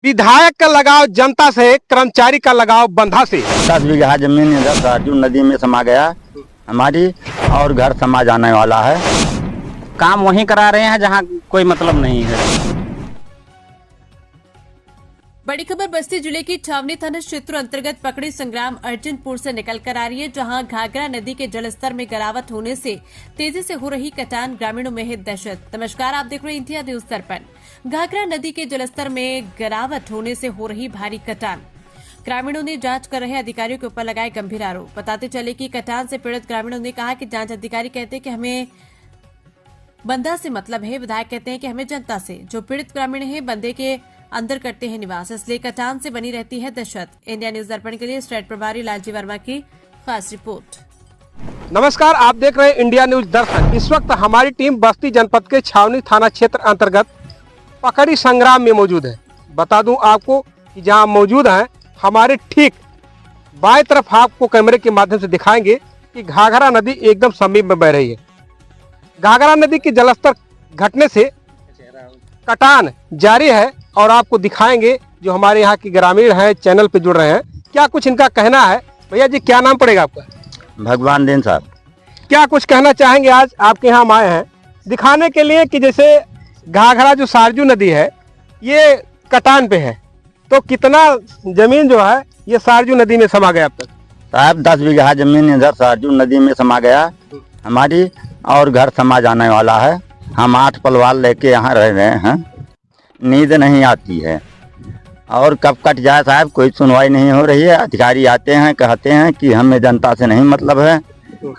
विधायक का लगाव जनता से, कर्मचारी का लगाव बंधा से। 10 बीघा जमीन इधर सरजू नदी में समा गया हमारी, और घर समा जाने वाला है। काम वहीं करा रहे हैं जहां कोई मतलब नहीं है। बड़ी खबर बस्ती जिले की छावनी थाना क्षेत्र अंतर्गत पकड़ी संग्राम अर्जुनपुर से निकल कर आ रही है, जहां घाघरा नदी के जलस्तर में गिरावट होने से तेजी से हो रही कटान, ग्रामीणों में है दहशत। नमस्कार, आप देख रहे हैं इंडिया न्यूज दर्पण। घाघरा नदी के जलस्तर में गिरावट होने से हो रही भारी कटान, ग्रामीणों ने जांच कर रहे अधिकारियों के ऊपर लगाए गंभीर आरोप। बताते चले कि कटान से पीड़ित ग्रामीणों ने कहा कि जांच अधिकारी कहते हैं कि हमें बंधा से मतलब है, विधायक कहते हैं कि हमें जनता से। जो पीड़ित ग्रामीण है बंदे के अंदर करते हैं निवास, इसलिए कटान से बनी रहती है दहशत। इंडिया न्यूज दर्पण के लिए स्टेट प्रभारी लालजी वर्मा की खास रिपोर्ट। नमस्कार, आप देख रहे हैं इंडिया न्यूज दर्पण। इस वक्त हमारी टीम बस्ती जनपद के छावनी थाना क्षेत्र अंतर्गत पकड़ी संग्राम में मौजूद है। बता दूं आपको कि जहां मौजूद हैं, हमारे ठीक बाएं तरफ आपको कैमरे के माध्यम से दिखाएंगे कि घाघरा नदी एकदम समीप में बह रही है। घाघरा नदी की जलस्तर घटने से कटान जारी है और आपको दिखाएंगे जो हमारे यहाँ के ग्रामीण हैं, चैनल पे जुड़ रहे हैं, क्या कुछ इनका कहना है। भैया जी, क्या नाम पड़ेगा आपका? भगवान दिन साहब। क्या कुछ कहना चाहेंगे? आज आपके यहाँ हम आए हैं दिखाने के लिए कि जैसे घाघरा जो सरजू नदी है ये कटान पे है, तो कितना जमीन जो है ये सरजू नदी में समा गया अब तक? साहब 10 बीघा जमीन इधर सरजू नदी में समा गया हमारी, और घर समा जाने वाला है। हम 8 परिवार लेके यहाँ रह रहे हैं, नींद नहीं आती है और कब कट जाए साहब कोई सुनवाई नहीं हो रही है। अधिकारी आते हैं, कहते हैं कि हमें जनता से नहीं मतलब है,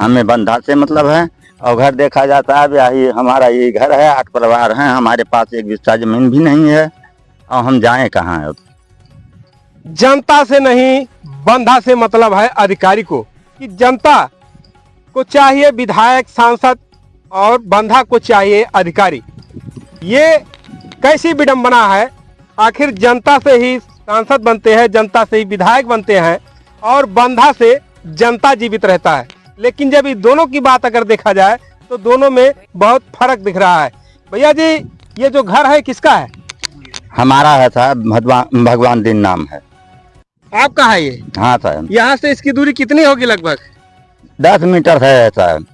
हमें बंधा से मतलब है। और घर देखा जाता है, यही हमारा ये घर है, 8 परिवार हैं, हमारे पास 1 बिस्सा जमीन भी नहीं है, और हम जाएं कहाँ अब? जनता से नहीं, बंधा से मतलब है अधिकारी को, कि जनता को चाहिए विधायक, सांसद, और बंधा को चाहिए अधिकारी। ये कैसी विडंबना है? आखिर जनता से ही सांसद बनते हैं, जनता से ही विधायक बनते हैं, और बंधा से जनता जीवित रहता है। लेकिन जब इन दोनों की बात अगर देखा जाए तो दोनों में बहुत फर्क दिख रहा है। भैया जी, ये जो घर है किसका है? हमारा है साहब, भगवान दिन नाम है। आपका है ये? हाँ साहब। यहाँ से इसकी दूरी कितनी होगी? लगभग 10 मीटर है साहब।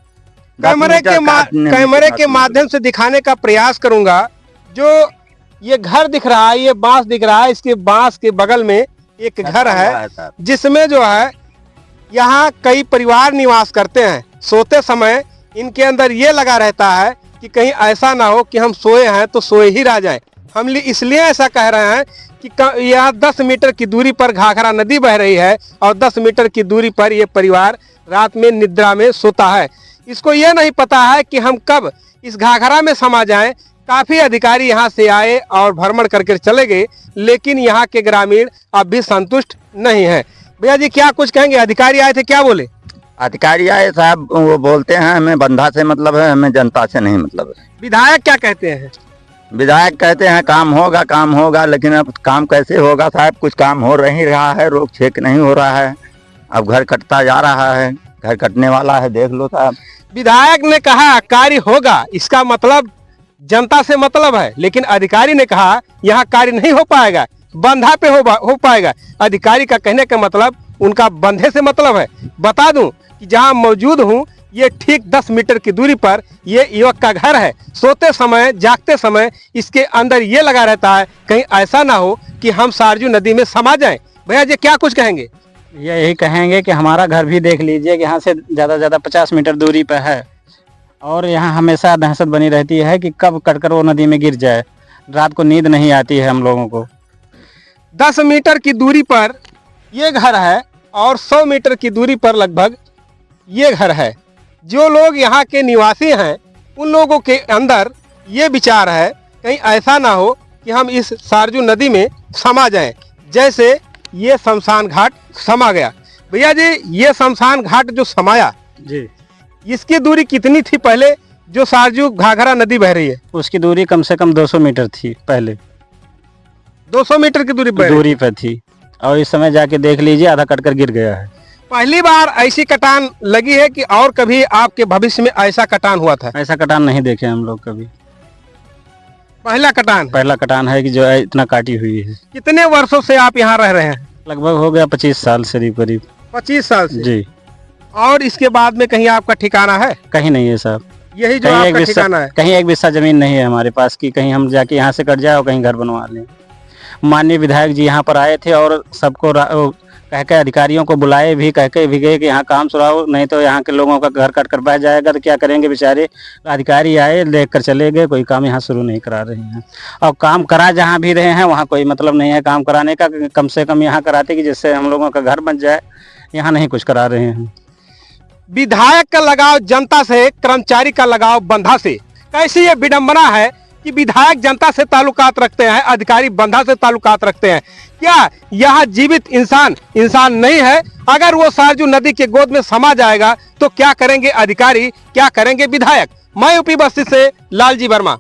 कैमरे के माध्यम से दिखाने का प्रयास करूंगा। जो ये घर दिख रहा है, ये बांस दिख रहा है, इसके बांस के बगल में एक घर है जिसमें जो है यहाँ कई परिवार निवास करते हैं। सोते समय इनके अंदर ये लगा रहता है कि कहीं ऐसा ना हो कि हम सोए हैं तो सोए ही रह जाएं। हम इसलिए ऐसा कह रहे हैं कि यहाँ 10 मीटर की दूरी पर घाघरा नदी बह रही है और 10 मीटर की दूरी पर ये परिवार रात में निद्रा में सोता है। इसको ये नहीं पता है कि हम कब इस घाघरा में समा जाएं। काफ़ी अधिकारी यहाँ से आए और भ्रमण करके चले गए, लेकिन यहाँ के ग्रामीण अब भी संतुष्ट नहीं है। भैया जी, क्या कुछ कहेंगे? अधिकारी आए थे, क्या बोले? अधिकारी आए साहब, वो बोलते हैं हमें बंधा से मतलब है, हमें जनता से नहीं मतलब है। विधायक क्या कहते हैं? विधायक कहते हैं काम होगा, लेकिन अब काम कैसे होगा साहब? कुछ काम हो नहीं रहा है, रोक छेक नहीं हो रहा है। अब घर कटता जा रहा है, घर कटने वाला है, देख लो साहब। विधायक ने कहा कार्य होगा, इसका मतलब जनता से मतलब है, लेकिन अधिकारी ने कहा यहाँ कार्य नहीं हो पाएगा, बंधा पे हो पाएगा। अधिकारी का कहने का मतलब उनका बंधे से मतलब है। बता दूं कि जहां मौजूद हूं ये ठीक 10 मीटर की दूरी पर ये युवक का घर है। सोते समय, जागते समय इसके अंदर ये लगा रहता है, कहीं ऐसा ना हो कि हम सरजू नदी में समा जाएं। भैया जी, क्या कुछ कहेंगे? यही कहेंगे कि हमारा घर भी देख लीजिए, यहाँ से ज़्यादा 50 मीटर दूरी पर है, और यहाँ हमेशा दहशत बनी रहती है कि कब कटकर वो नदी में गिर जाए। रात को नींद नहीं आती है हम लोगों को। 10 मीटर की दूरी पर ये घर है और 100 मीटर की दूरी पर लगभग ये घर है। जो लोग यहाँ के निवासी हैं उन लोगों के अंदर ये विचार है कहीं ऐसा ना हो कि हम इस सरजू नदी में समा जाएं, जैसे ये शमशान घाट समा गया। भैया जी, ये शमशान घाट जो समाया जी, इसकी दूरी कितनी थी पहले जो सरजू घाघरा नदी बह रही है? उसकी दूरी कम से कम 200 मीटर थी पहले। 200 मीटर की दूरी पर थी, और इस समय जाके देख लीजिए आधा कटकर गिर गया है। पहली बार ऐसी कटान लगी है कि और कभी आपके भविष्य में ऐसा कटान हुआ था? ऐसा कटान नहीं देखे हम लोग कभी। पहला कटान है। पहला कटान है कि जो है इतना काटी हुई है। कितने वर्षों से आप यहाँ रह रहे हैं? लगभग हो गया 25 साल से करीब। 25 साल से जी। और इसके बाद में कहीं आपका ठिकाना है? कहीं नहीं है साहब। यही जो कहीं एक आपका ठिकाना है? कहीं एक बिस्सा जमीन नहीं है हमारे पास कि कहीं हम जाके यहाँ से कट जाए और कहीं घर बनवा लें। माननीय विधायक जी यहाँ पर आए थे और सबको कह के अधिकारियों को बुलाए भी, कह के भी गए कि यहाँ काम सुराओ, नहीं तो यहाँ के लोगों का घर कट कर बह जाएगा तो क्या करेंगे बेचारे। अधिकारी आए, देख कर चले गए, कोई काम यहाँ शुरू नहीं करा रहे हैं। और काम करा जहाँ भी रहे हैं वहाँ कोई मतलब नहीं है काम कराने का। कम से कम यहाँ कराते कि जिससे हम लोगों का घर बन जाए, यहाँ नहीं कुछ करा रहे हैं। विधायक का लगाव जनता से, कर्मचारी का लगाव बंधा से। कैसी ये विडंबना है कि विधायक जनता से ताल्लुकात रखते हैं, अधिकारी बंधा से ताल्लुकात रखते हैं। क्या यहाँ जीवित इंसान नहीं है? अगर वो सरजू नदी के गोद में समा जाएगा तो क्या करेंगे अधिकारी, क्या करेंगे विधायक? मैं यूपी बस्ती से लालजी वर्मा।